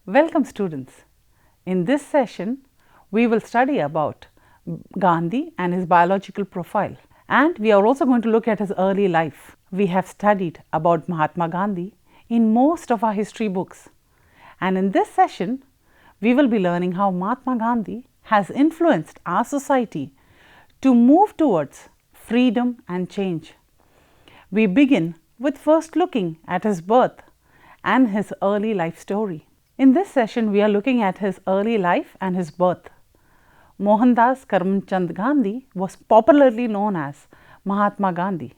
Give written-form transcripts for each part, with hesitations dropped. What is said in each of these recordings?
Welcome students. In this session, we will study about Gandhi and his biological profile, and we are also going to look at his early life. We have studied about Mahatma Gandhi in most of our history books, and in this session, we will be learning how Mahatma Gandhi has influenced our society to move towards freedom and change. We begin with first looking at his birth and his early life story. In this session, we are looking at his early life and his birth. Mohandas Karamchand Gandhi was popularly known as Mahatma Gandhi.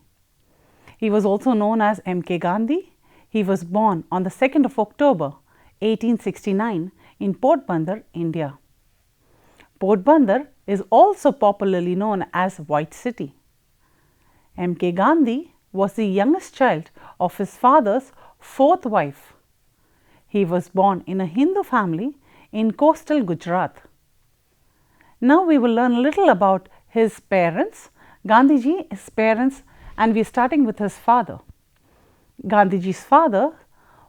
He was also known as M.K. Gandhi. He was born on the 2nd of October 1869 in Portbandar, India. Portbandar is also popularly known as White City. M.K. Gandhi was the youngest child of his father's fourth wife. He was born in a Hindu family in coastal Gujarat. Now we will learn a little about his parents, Gandhiji, his parents, and we are starting with his father. Gandhiji's father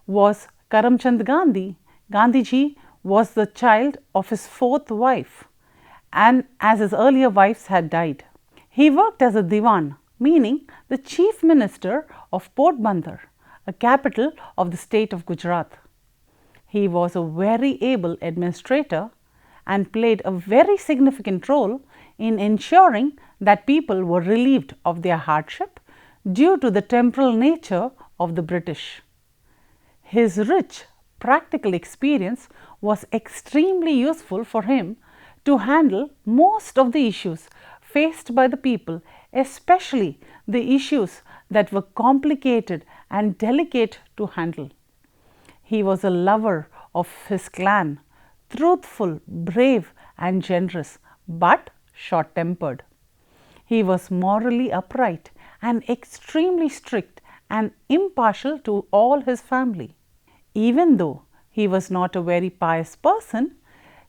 was Karamchand Gandhi. Gandhiji was the child of his fourth wife, and as his earlier wives had died. He worked as a diwan, meaning the chief minister of Portbandar, a capital of the state of Gujarat. He was a very able administrator and played a very significant role in ensuring that people were relieved of their hardship due to the temporal nature of the British. His rich practical experience was extremely useful for him to handle most of the issues faced by the people, especially the issues that were complicated and delicate to handle. He was a lover of his clan, truthful, brave and generous, but short-tempered. He was morally upright and extremely strict and impartial to all his family. Even though he was not a very pious person,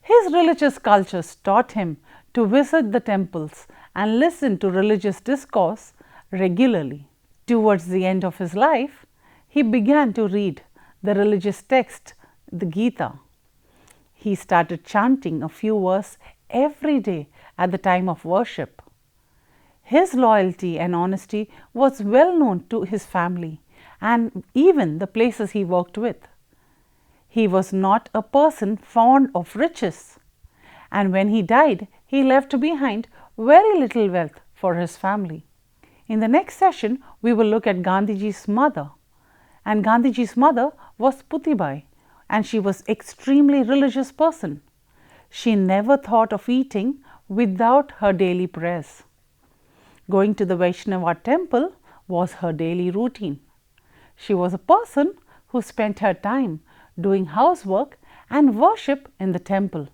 his religious cultures taught him to visit the temples and listen to religious discourse regularly. Towards the end of his life, he began to read the religious text, the Gita. He started chanting a few verses every day at the time of worship. His loyalty and honesty was well known to his family and even the places he worked with. He was not a person fond of riches, and when he died, he left behind very little wealth for his family. In the next session, we will look at Gandhiji's mother. And Gandhiji's mother was Putibai, and she was extremely religious person. She never thought of eating without her daily prayers. Going to the Vaishnava temple was her daily routine. She was a person who spent her time doing housework and worship in the temple.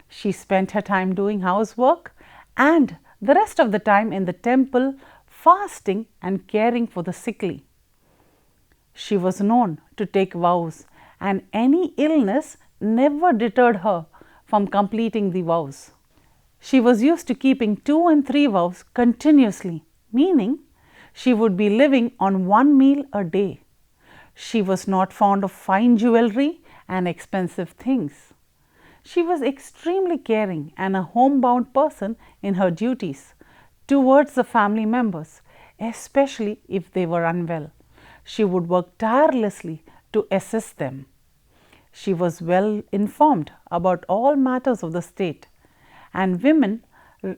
She spent her time doing housework and the rest of the time in the temple, fasting and caring for the sickly. She was known to take vows, and any illness never deterred her from completing the vows. She was used to keeping 2 and 3 vows continuously, meaning she would be living on 1 meal a day. She was not fond of fine jewelry and expensive things. She was extremely caring and a homebound person in her duties towards the family members, especially if they were unwell. She would work tirelessly to assist them. She was well informed about all matters of the state, and women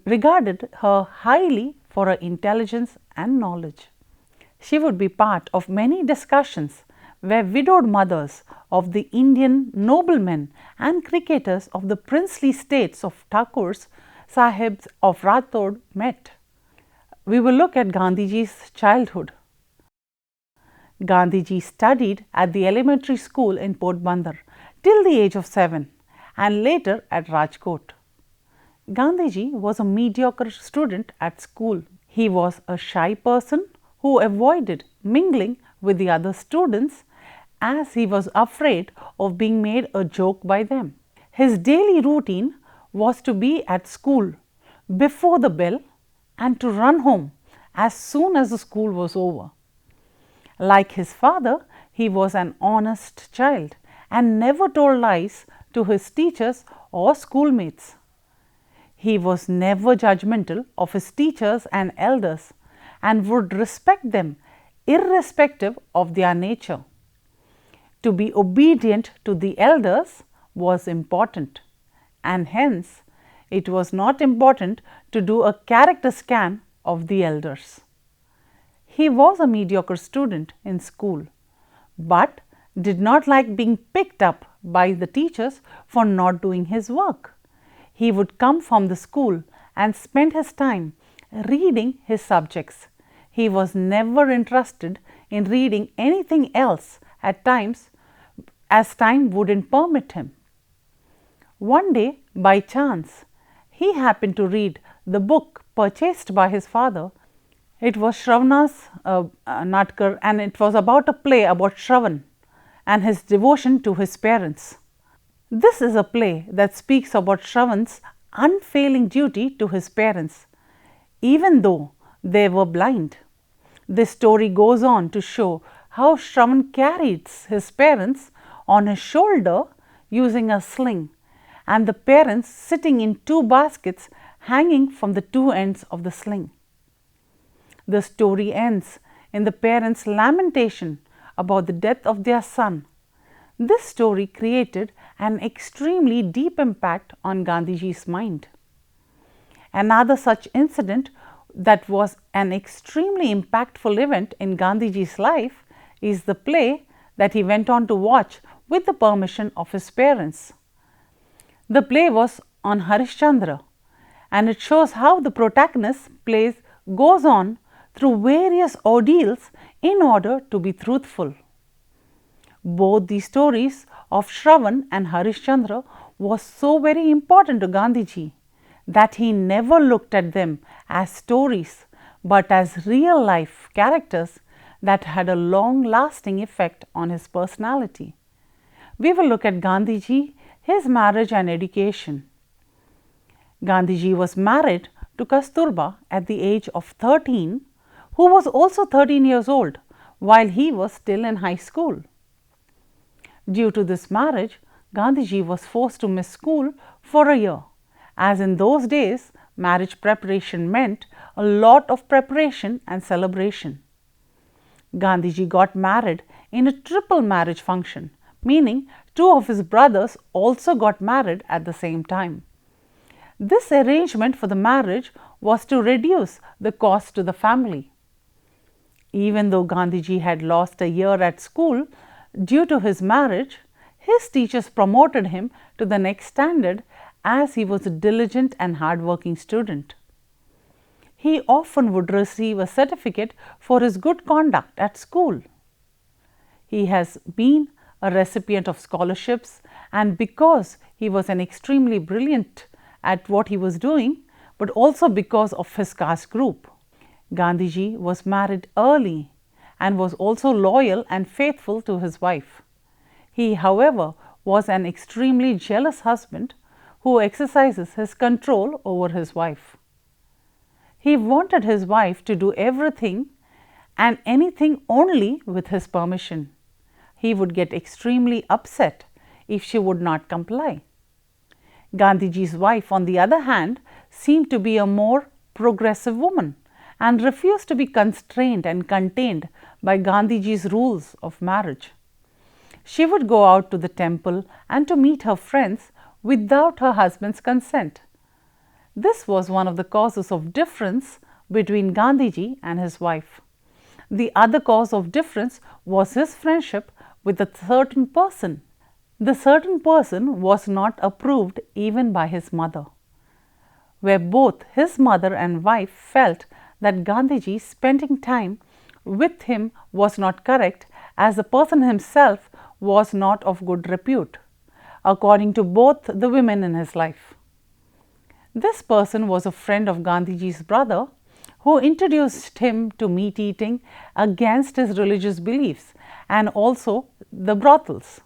regarded her highly for her intelligence and knowledge. She would be part of many discussions where widowed mothers of the Indian noblemen and cricketers of the princely states of Thakurs, Sahibs of Rathod met. We will look at Gandhiji's childhood. Gandhiji studied at the elementary school in Portbandar till the age of 7 and later at Rajkot. Gandhiji was a mediocre student at school. He was a shy person who avoided mingling with the other students as he was afraid of being made a joke by them. His daily routine was to be at school before the bell and to run home as soon as the school was over. Like his father, he was an honest child and never told lies to his teachers or schoolmates. He was never judgmental of his teachers and elders and would respect them irrespective of their nature. To be obedient to the elders was important, and hence it was not important to do a character scan of the elders. He was a mediocre student in school, but did not like being picked up by the teachers for not doing his work. He would come from the school and spend his time reading his subjects. He was never interested in reading anything else at times, as time wouldn't permit him. One day, by chance, he happened to read the book purchased by his father. It was Shravana's Natkar, and it was about a play about Shravan and his devotion to his parents. This is a play that speaks about Shravan's unfailing duty to his parents, even though they were blind. This story goes on to show how Shravan carries his parents on his shoulder using a sling, and the parents sitting in two baskets hanging from the two ends of the sling. The story ends in the parents' lamentation about the death of their son. This story created an extremely deep impact on Gandhiji's mind. Another such incident that was an extremely impactful event in Gandhiji's life is the play that he went on to watch with the permission of his parents. The play was on Harishchandra, and it shows how the protagonist goes on through various ordeals in order to be truthful. Both the stories of Shravan and Harishchandra was so very important to Gandhiji that he never looked at them as stories but as real life characters that had a long lasting effect on his personality. We will look at Gandhiji, his marriage and education. Gandhiji was married to Kasturba at the age of 13, who was also 13 years old while he was still in high school. Due to this marriage, Gandhiji was forced to miss school for a year, as in those days marriage preparation meant a lot of preparation and celebration. Gandhiji got married in a triple marriage function, meaning two of his brothers also got married at the same time. This arrangement for the marriage was to reduce the cost to the family. Even though Gandhiji had lost a year at school due to his marriage, his teachers promoted him to the next standard as he was a diligent and hardworking student. He often would receive a certificate for his good conduct at school. He has been a recipient of scholarships, and because he was an extremely brilliant at what he was doing, but also because of his caste group. Gandhiji was married early and was also loyal and faithful to his wife. He, however, was an extremely jealous husband who exercises his control over his wife. He wanted his wife to do everything and anything only with his permission. He would get extremely upset if she would not comply. Gandhiji's wife, on the other hand, seemed to be a more progressive woman and refused to be constrained and contained by Gandhiji's rules of marriage. She would go out to the temple and to meet her friends without her husband's consent. This was one of the causes of difference between Gandhiji and his wife. The other cause of difference was his friendship with a certain person. The certain person was not approved even by his mother, where both his mother and wife felt that Gandhiji spending time with him was not correct, as the person himself was not of good repute, according to both the women in his life. This person was a friend of Gandhiji's brother, who introduced him to meat eating against his religious beliefs and also the brothels.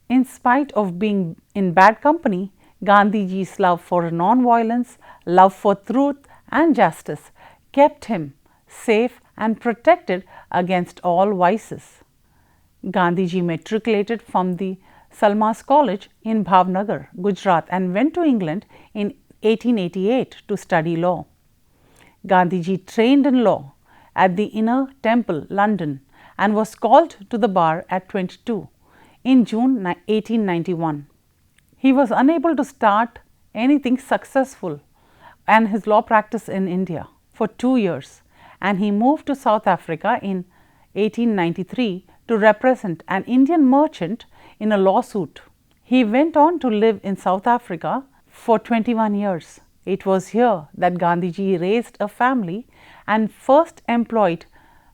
In spite of being in bad company, Gandhiji's love for non-violence, love for truth and justice kept him safe and protected against all vices. Gandhiji matriculated from the Salma's College in Bhavnagar, Gujarat, and went to England in 1888 to study law. Gandhiji trained in law at the Inner Temple, London, and was called to the bar at 22 in June 1891. He was unable to start anything successful and his law practice in India for 2 years, and he moved to South Africa in 1893 to represent an Indian merchant in a lawsuit. He went on to live in South Africa for 21 years. It was here that Gandhiji raised a family and first employed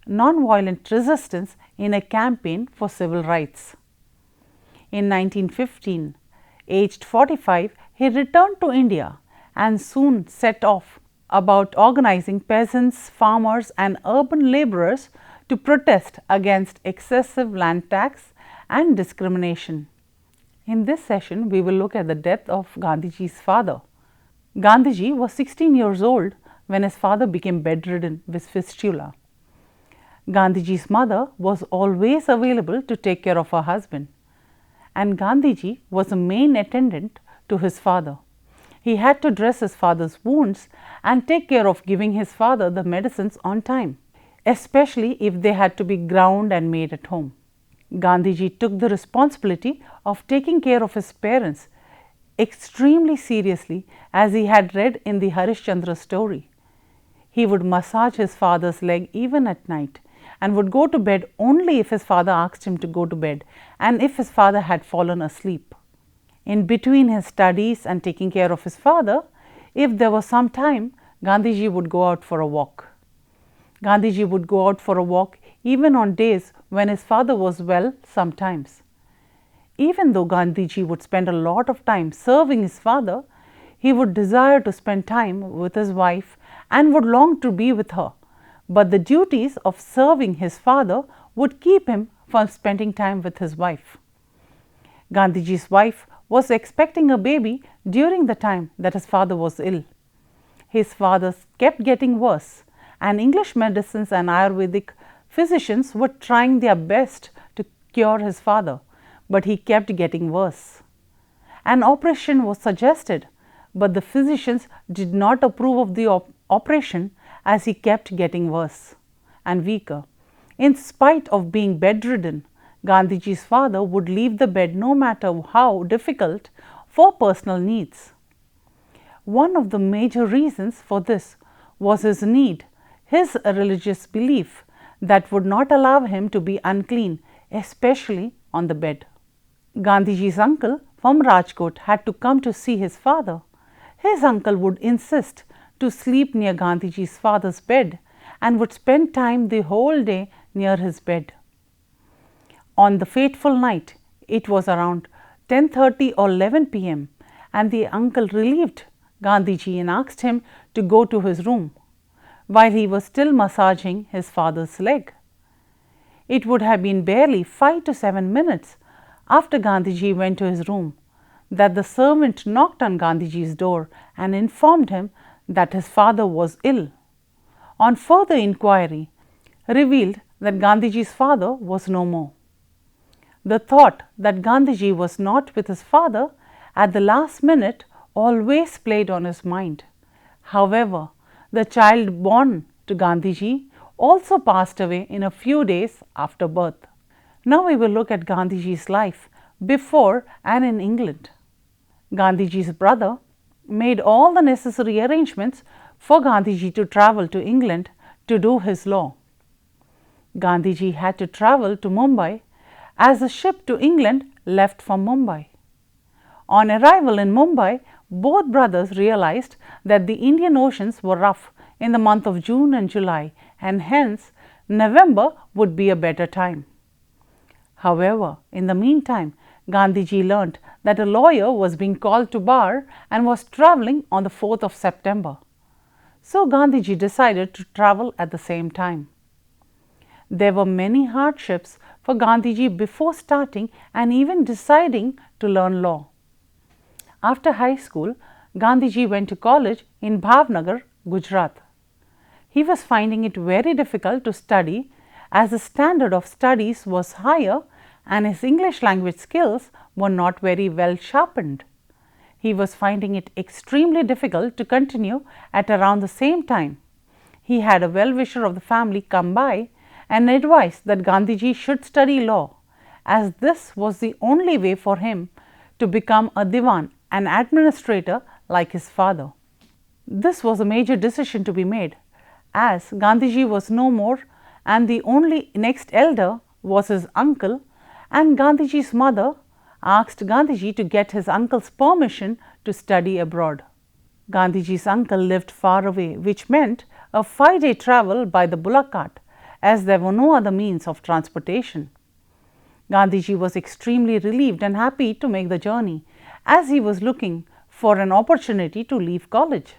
non-violent resistance in a campaign for civil rights. In 1915, aged 45, he returned to India and soon set off about organizing peasants, farmers and urban laborers to protest against excessive land tax and discrimination. In this session, we will look at the death of Gandhiji's father. Gandhiji was 16 years old when his father became bedridden with fistula. Gandhiji's mother was always available to take care of her husband, and Gandhiji was the main attendant to his father. He had to dress his father's wounds and take care of giving his father the medicines on time, especially if they had to be ground and made at home. Gandhiji took the responsibility of taking care of his parents extremely seriously, as he had read in the Harishchandra story. He would massage his father's leg even at night and would go to bed only if his father asked him to go to bed and if his father had fallen asleep. In between his studies and taking care of his father, if there was some time, Gandhiji would go out for a walk. Gandhiji would go out for a walk even on days when his father was well sometimes. Even though Gandhiji would spend a lot of time serving his father, he would desire to spend time with his wife and would long to be with her, but the duties of serving his father would keep him from spending time with his wife. Gandhiji's wife was expecting a baby during the time that his father was ill. His father kept getting worse, and English medicines and Ayurvedic physicians were trying their best to cure his father, but he kept getting worse. An operation was suggested, but the physicians did not approve of the operation as he kept getting worse and weaker. In spite of being bedridden, Gandhiji's father would leave the bed no matter how difficult for personal needs. One of the major reasons for this was his need, his religious belief that would not allow him to be unclean, especially on the bed. Gandhiji's uncle from Rajkot had to come to see his father. His uncle would insist to sleep near Gandhiji's father's bed and would spend time the whole day near his bed. On the fateful night, it was around 10:30 or 11 p.m. and the uncle relieved Gandhiji and asked him to go to his room while he was still massaging his father's leg. It would have been barely 5 to 7 minutes after Gandhiji went to his room that the servant knocked on Gandhiji's door and informed him that his father was ill. On further inquiry, revealed that Gandhiji's father was no more. The thought that Gandhiji was not with his father at the last minute always played on his mind. However, the child born to Gandhiji also passed away in a few days after birth. Now we will look at Gandhiji's life before and in England. Gandhiji's brother made all the necessary arrangements for Gandhiji to travel to England to do his law. Gandhiji had to travel to Mumbai as the ship to England left from Mumbai. On arrival in Mumbai, both brothers realized that the Indian Oceans were rough in the month of June and July, and hence November would be a better time. However, in the meantime, Gandhiji learnt that a lawyer was being called to bar and was travelling on the 4th of September. So Gandhiji decided to travel at the same time. There were many hardships for Gandhiji before starting and even deciding to learn law. After high school, Gandhiji went to college in Bhavnagar, Gujarat. He was finding it very difficult to study as the standard of studies was higher and his English language skills were not very well sharpened. He was finding it extremely difficult to continue at around the same time. He had a well-wisher of the family come by and advised that Gandhiji should study law, as this was the only way for him to become a diwan, an administrator like his father. This was a major decision to be made, as Gandhiji was no more and the only next elder was his uncle, and Gandhiji's mother asked Gandhiji to get his uncle's permission to study abroad. Gandhiji's uncle lived far away, which meant a 5-day travel by the bullock cart, as there were no other means of transportation. Gandhiji was extremely relieved and happy to make the journey, as he was looking for an opportunity to leave college.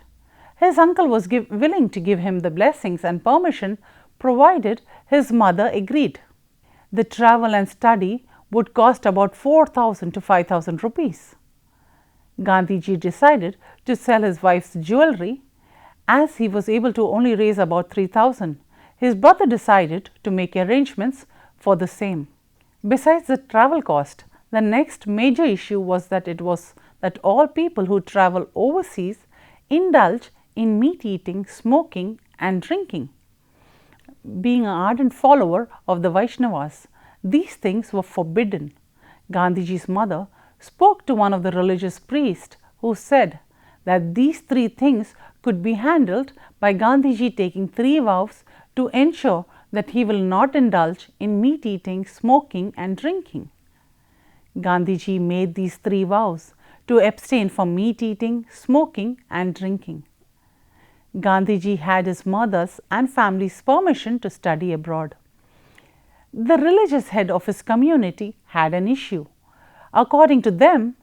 His uncle was willing to give him the blessings and permission provided his mother agreed. The travel and study would cost about 4,000 to 5,000 rupees. Gandhiji decided to sell his wife's jewelry, as he was able to only raise about 3,000. His brother decided to make arrangements for the same. Besides the travel cost, the next major issue was that all people who travel overseas indulge in meat eating, smoking and drinking. Being an ardent follower of the Vaishnavas, these things were forbidden. Gandhiji's mother spoke to one of the religious priests, who said that these 3 things could be handled by Gandhiji taking 3 vows to ensure that he will not indulge in meat eating, smoking and drinking. Gandhiji made these 3 vows to abstain from meat eating, smoking and drinking. Gandhiji had his mother's and family's permission to study abroad. The religious head of his community had an issue. According to them,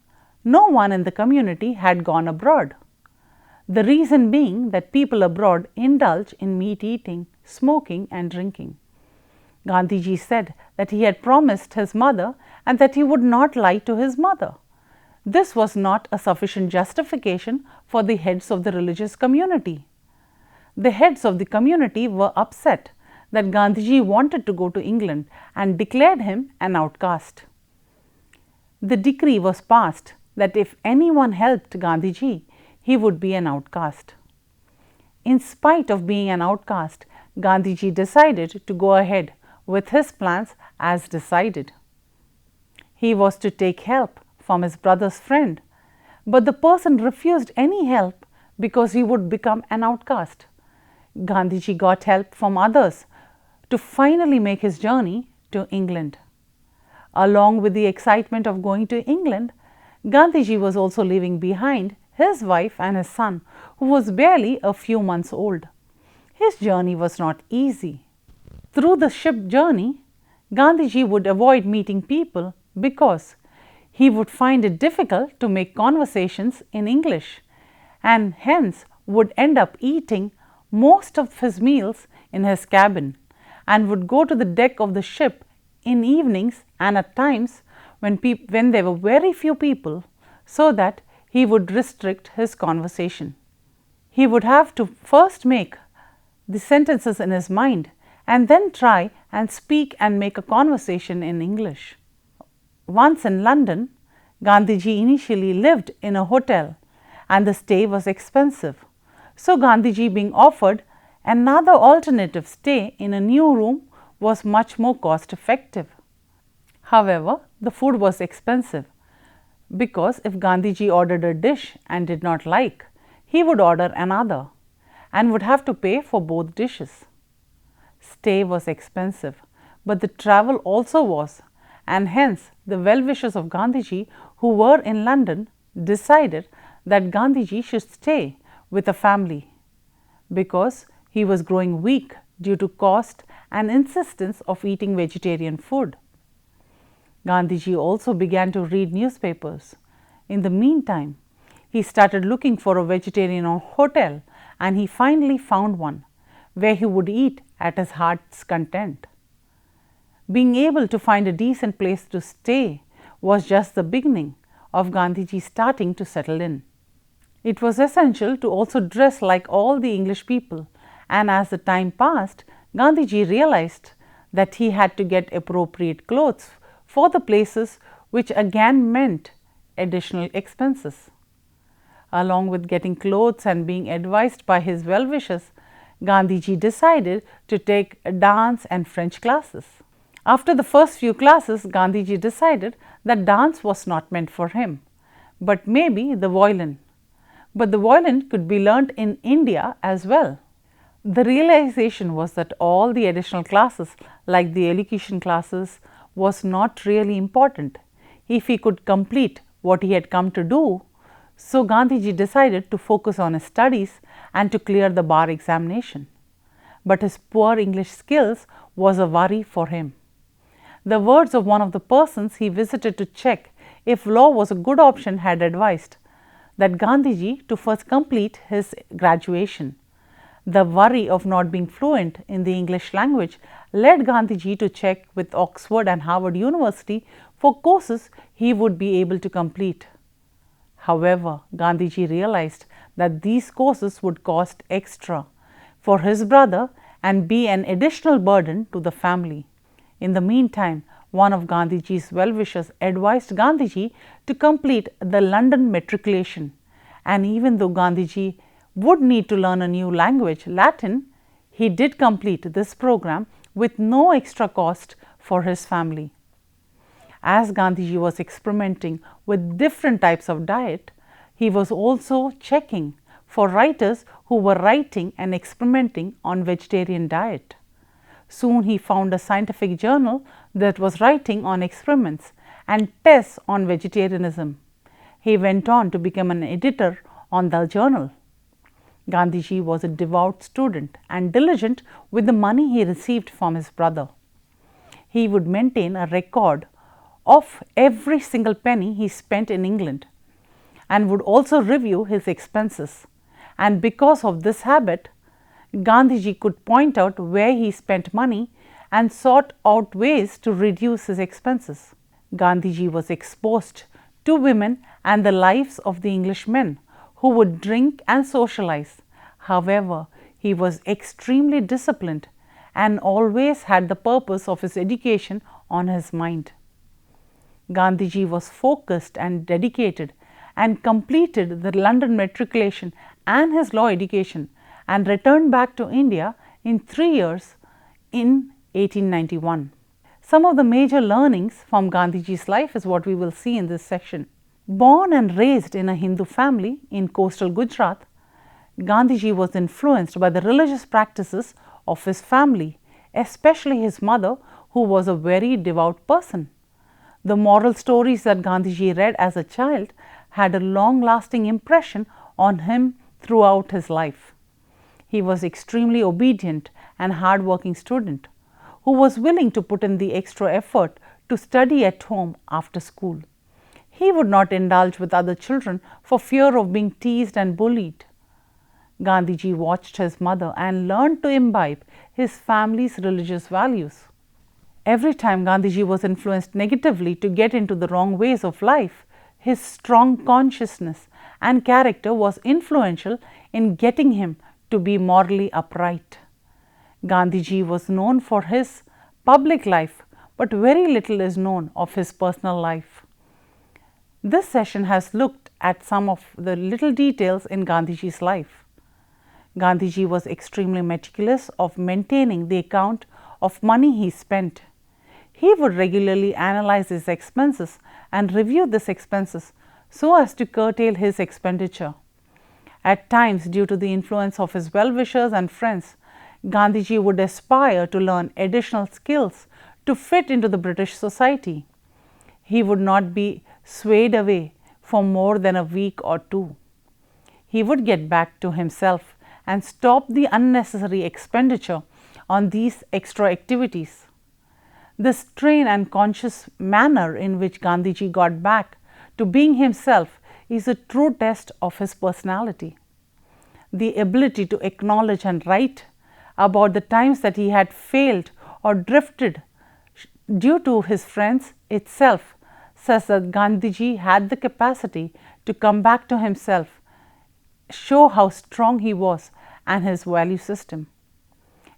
no one in the community had gone abroad. The reason being that people abroad indulge in meat eating, smoking and drinking. Gandhiji said that he had promised his mother and that he would not lie to his mother. This was not a sufficient justification for the heads of the religious community. The heads of the community were upset that Gandhiji wanted to go to England and declared him an outcast. The decree was passed that if anyone helped Gandhiji, he would be an outcast. In spite of being an outcast, Gandhiji decided to go ahead with his plans as decided. He was to take help from his brother's friend, but the person refused any help because he would become an outcast. Gandhiji got help from others to finally make his journey to England. Along with the excitement of going to England, Gandhiji was also leaving behind his wife and his son, who was barely a few months old. His journey was not easy. Through the ship journey, Gandhiji would avoid meeting people because he would find it difficult to make conversations in English, and hence would end up eating most of his meals in his cabin and would go to the deck of the ship in evenings and at times when there were very few people, so that he would restrict his conversation. He would have to first make the sentences in his mind and then try and speak and make a conversation in English. Once in London, Gandhiji initially lived in a hotel and the stay was expensive. So, Gandhiji being offered another alternative stay in a new room was much more cost effective. However, the food was expensive because if Gandhiji ordered a dish and did not like, he would order another and would have to pay for both dishes. Stay was expensive, but the travel also was, and hence the well-wishers of Gandhiji who were in London decided that Gandhiji should stay with a family because he was growing weak due to cost and insistence of eating vegetarian food. Gandhiji also began to read newspapers. In the meantime, he started looking for a vegetarian hotel and he finally found one where he would eat at his heart's content. Being able to find a decent place to stay was just the beginning of Gandhiji starting to settle in. It was essential to also dress like all the English people, and as the time passed, Gandhiji realized that he had to get appropriate clothes for the places, which again meant additional expenses. Along with getting clothes and being advised by his well-wishers, Gandhiji decided to take dance and French classes. After the first few classes, Gandhiji decided that dance was not meant for him, but maybe the violin. But the violin could be learnt in India as well. The realization was that all the additional classes, like the elocution classes, was not really important if he could complete what he had come to do. So Gandhiji decided to focus on his studies and to clear the bar examination. But his poor English skills was a worry for him. The words of one of the persons he visited to check if law was a good option had advised that Gandhiji to first complete his graduation. The worry of not being fluent in the English language led Gandhiji to check with Oxford and Harvard University for courses he would be able to complete. However, Gandhiji realized that these courses would cost extra for his brother and be an additional burden to the family. In the meantime, one of Gandhiji's well-wishers advised Gandhiji to complete the London matriculation, and even though Gandhiji would need to learn a new language, Latin, he did complete this program with no extra cost for his family. As Gandhiji was experimenting with different types of diet, he was also checking for writers who were writing and experimenting on vegetarian diet. Soon he found a scientific journal that was writing on experiments and tests on vegetarianism. He went on to become an editor on the journal. Gandhiji was a devout student and diligent with the money he received from his brother. He would maintain a record of every single penny he spent in England and would also review his expenses. And because of this habit, Gandhiji could point out where he spent money and sought out ways to reduce his expenses. Gandhiji was exposed to women and the lives of the Englishmen who would drink and socialize. However, he was extremely disciplined and always had the purpose of his education on his mind. Gandhiji was focused and dedicated and completed the London matriculation and his law education and returned back to India in 3 years in 1891. Some of the major learnings from Gandhiji's life is what we will see in this section. Born and raised in a Hindu family in coastal Gujarat, Gandhiji was influenced by the religious practices of his family, especially his mother, who was a very devout person. The moral stories that Gandhiji read as a child had a long-lasting impression on him throughout his life. He was extremely obedient and hard-working student who was willing to put in the extra effort to study at home after school. He would not indulge with other children for fear of being teased and bullied. Gandhiji watched his mother and learned to imbibe his family's religious values. Every time Gandhiji was influenced negatively to get into the wrong ways of life, his strong consciousness and character was influential in getting him to be morally upright. Gandhiji was known for his public life, but very little is known of his personal life. This session has looked at some of the little details in Gandhiji's life. Gandhiji was extremely meticulous of maintaining the account of money he spent. He would regularly analyze his expenses and review these expenses so as to curtail his expenditure. At times, due to the influence of his well-wishers and friends, Gandhiji would aspire to learn additional skills to fit into the British society. He would not be swayed away for more than a week or two. He would get back to himself and stop the unnecessary expenditure on these extra activities. The strain and conscious manner in which Gandhiji got back to being himself is a true test of his personality. The ability to acknowledge and write about the times that he had failed or drifted due to his friends itself says that Gandhiji had the capacity to come back to himself, show how strong he was and his value system.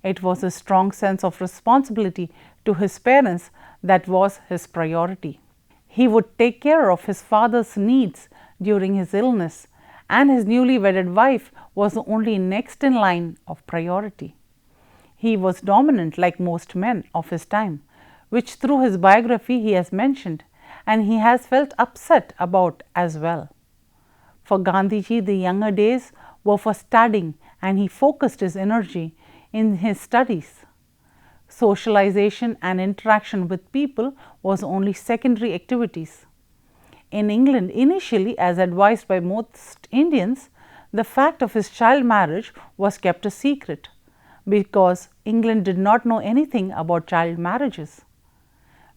It was a strong sense of responsibility to his parents that was his priority. He would take care of his father's needs during his illness, and his newly wedded wife was only next in line of priority. He was dominant like most men of his time, which through his biography he has mentioned and he has felt upset about as well. For Gandhiji, the younger days were for studying, and he focused his energy in his studies. Socialization and interaction with people was only secondary activities. In England, initially, as advised by most Indians, the fact of his child marriage was kept a secret because England did not know anything about child marriages.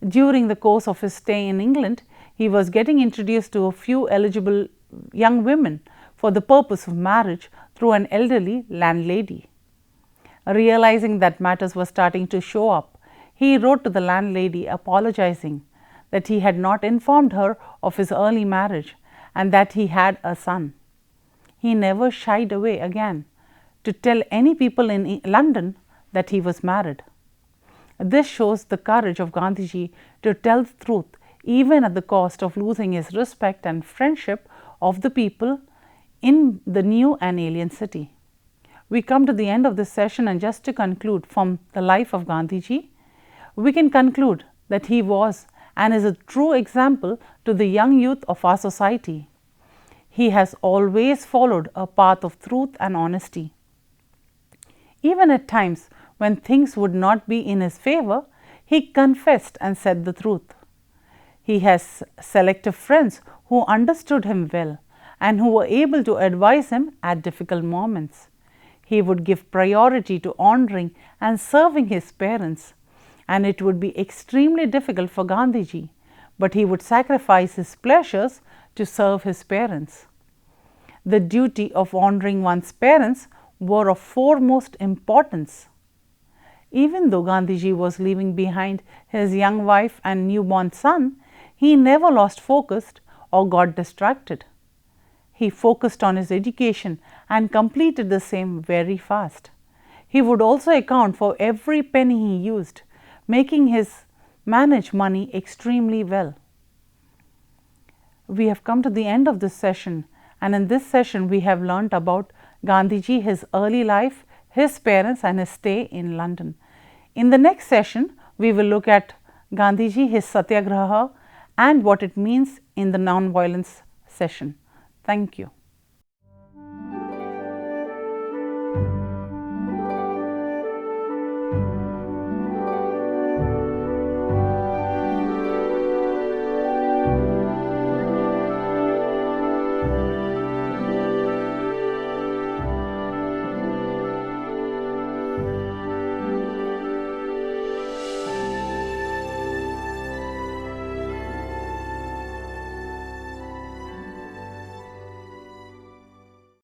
During the course of his stay in England, he was getting introduced to a few eligible young women for the purpose of marriage through an elderly landlady. Realizing that matters were starting to show up, he wrote to the landlady apologizing that he had not informed her of his early marriage and that he had a son. He never shied away again to tell any people in London that he was married. This shows the courage of Gandhiji to tell the truth even at the cost of losing his respect and friendship of the people in the new and alien city. We come to the end of this session, and just to conclude from the life of Gandhiji, we can conclude that he was and is a true example to the young youth of our society. He has always followed a path of truth and honesty. Even at times when things would not be in his favor, he confessed and said the truth. He has selective friends who understood him well and who were able to advise him at difficult moments. He would give priority to honoring and serving his parents, and it would be extremely difficult for Gandhiji, but he would sacrifice his pleasures to serve his parents. The duty of honoring one's parents were of foremost importance. Even though Gandhiji was leaving behind his young wife and newborn son, he never lost focus or got distracted. He focused on his education and completed the same very fast. He would also account for every penny he used, making his manage money extremely well. We have come to the end of this session, and in this session we have learnt about Gandhiji, his early life, his parents and his stay in London. In the next session, we will look at Gandhiji, his satyagraha and what it means in the non-violence session. Thank you.